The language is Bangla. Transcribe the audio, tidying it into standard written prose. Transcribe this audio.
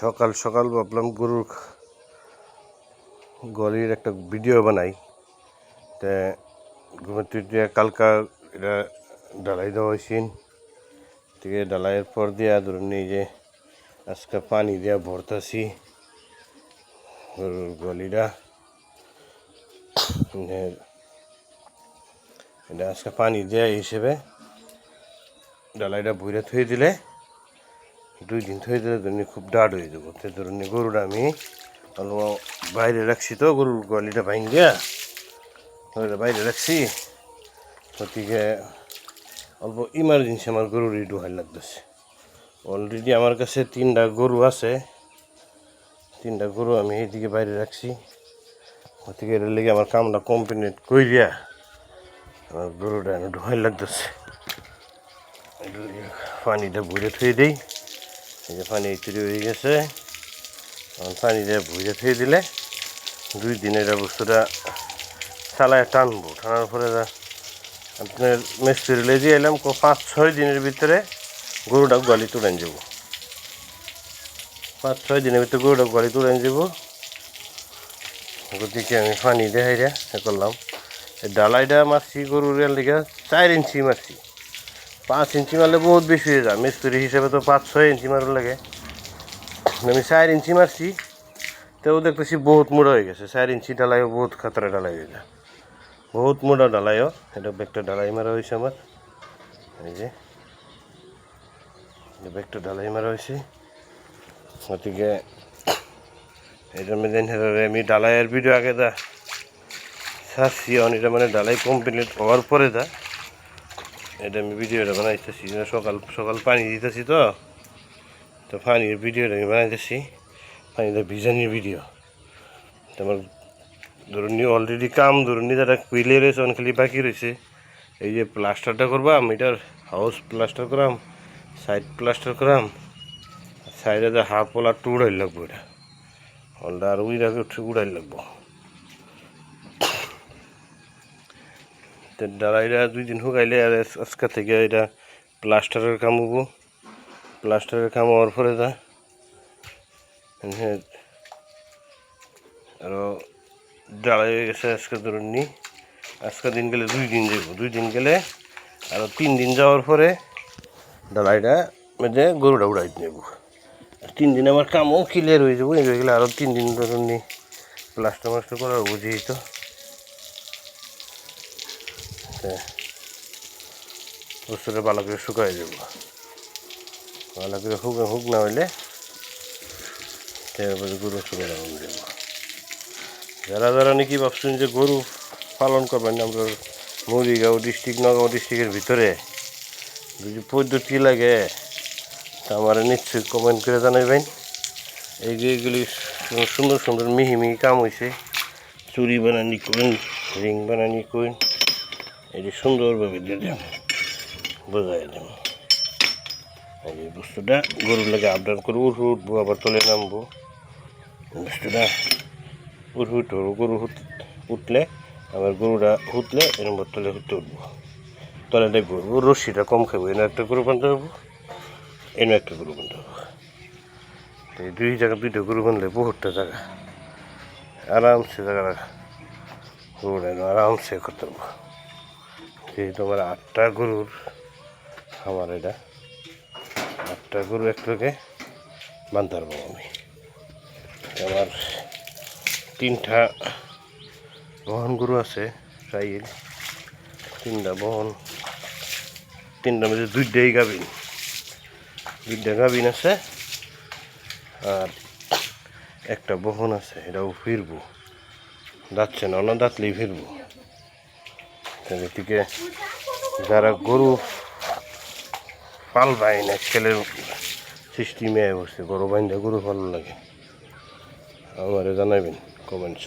সকাল সকাল ভাবলাম গরুর গলির একটা ভিডিও বানাই। তা ঘুমাতে কালকা এটা ঢালাই দেওয়া হয়েছে, থেকে ঢালাইয়ের পর দিয়া ধরুন এই যে আজকে পানি দিয়া ভরতাছি গরুর গলিটা। এটা আজকে পানি দেওয়া হিসেবে ঢালাইটা ভরে থুয়ে দিলে 2 দিন থুয়ে দিলে ধরুন খুব ডাট হয়ে যাবো। তো ধরুন গরুটা আমি অল্প বাইরে রাখছি, তো গরুর গলিটা ভাঙ দিয়া গরুটা বাইরে রাখছি। গতিকে অল্প ইমার্জেন্সি আমার গরুর একটু ভালো লাগতেছে। অলরেডি আমার কাছে 3টা গরু আছে, 3টা গরু আমি এইদিকে বাইরে রাখছি। গতিকে এটার লেগে আমার কামটা কমপ্লিট করিয়া আমার গরুটা একটু ভালো লাগতেছে। পানিটা ভরে থুয়ে দিই, এই যে পানি তৈরি হয়ে গেছে। পানিটা ভরে থুয়ে দিলে 2 দিন এটা বস্তুটা চালায় টানবো। টানার পরে আপনার মিস্ত্রি লেগে এলাম 5-6 দিনের ভিতরে গরুটা গলি তুলে যাব। 5-6 দিনের ভিতরে গরুটা গলি তুলে যাব। গতিকে আমি পানি দেখাই করলাম। ডালাইটা মারছি গরুর দিকে 4 ইঞ্চি মারছি। 5 ইঞ্চি মারলে বহুত বেশি হয়ে যায়, মিস্ত্রি হিসেবে তো 5-6 ইঞ্চি মারার লাগে। আমি 4 ইঞ্চি মারছি, তেও দেখতেছি বহুত মোড়া হয়ে গেছে। 4 ইঞ্চি ডালাইও বহুত খাতরা ডালাই হয়ে যায়, বহুত মোটা ডালাইও। এটা একটা ডালাই মারা হয়েছে আমার, এই যে একটা ডালাই মারা হয়েছে। গতিকে এটার মধ্যে আমি ডালাইয়ের ভিডিও আগে ছাড়ছি, এটা মানে ডালাই কমপ্লিট হওয়ার পরে এটা আমি ভিডিওটা বানাইতেছি। সকাল সকাল পানি দিতেছি, তো পানির ভিডিওটা আমি বানাইতেছি, পানিটা ভিজানির ভিডিও। তোমার ধরুন অলরেডি কাম ধরুন যারা কুইলে রয়েছে অনেকখালি বাকি রয়েছে। এই যে প্লাস্টারটা করবাম, এটার হাউস প্লাস্টার করাম, সাইড প্লাস্টার করাম, সাইডে যে হাফ ওলা একটু উড়াই লাগবো। এটা হলটা আর উড়াই লাগবো। তো ডালাইটা 2 দিন শুকাইলে আর আজকে থেকে এটা প্লাস্টারের কাম হবো। প্লাস্টারের কাম হওয়ার পরে আরও ডালাই হয়ে গেছে। আজকে ধরুন আজকে দিন গেলে 2 দিন যাব, 2 দিন গেলে আরও 3 দিন যাওয়ার পরে ডালাইটা মধ্যে গরুটা উড়াই নেব। 3 দিন আমার কামও ক্লিয়ার হয়ে যাবো। এগুলো গেলে আরও 3 দিন ধরুন প্লাস্টার মাস্টার করার বুঝেই তো। বস্তুটা ভালো করে শুকাই যাবো। ভালো করে হুক না হইলে তারপরে গরু শুকে লাগানো যাবো। যারা যারা নাকি ভাবছেন যে গরু পালন করবেন আমরা মরিগাঁও ডিস্ট্রিক্ট, নগাঁও ডিস্ট্রিক্টের ভিতরে, যদি পদ্ধতি লাগে তা আমার নিশ্চয়ই কমেন্ট করে জানাবেন। এইগুলি সুন্দর সুন্দর মিহি মিহি কাম হয়েছে। চুরি বানানি করেন, রিং বানানি করেন, এটি সুন্দরভাবে দিয়ে দেন, বোঝাই দেন। এই বস্তুটা গরুর লাগে আপডাউন করে উঠবো, আবার তলে নামবো। বস্তুটা উঠবো, গরু উঠলে আবার গরুটা হুতলে এরকম তলে উঠবো। তলে দেখবো রশিটা কম খাবো, এনে একটা গরু বানতে হবো, এনে একটা গরু বানতে হবো। এই 2 জায়গা 2টা গরু বানলে বহুতটা জায়গা আরামসে জায়গা গরুটা আরামসে করতে পারবো। যেহেতু আমার 8টা গরুর আমার, এটা 8টা গরু একটাকে বানতে পারবো আমি। আমার 3টা বহন গরু আছে, ট্রাইল 3টা বহন, 3টার মধ্যে 2টাই গাভিন, 2টা গাভিন আছে আর একটা বহন আছে। এটাও ফিরবো, যাচ্ছে না, দাঁতলেই ফিরবো। এদিকে যারা গরু পালবাই না ছেলের সিস্টেমে বসে গরু বাইন্দা গরু ভালো লাগে, আমারে জানাবেন কমেন্টস।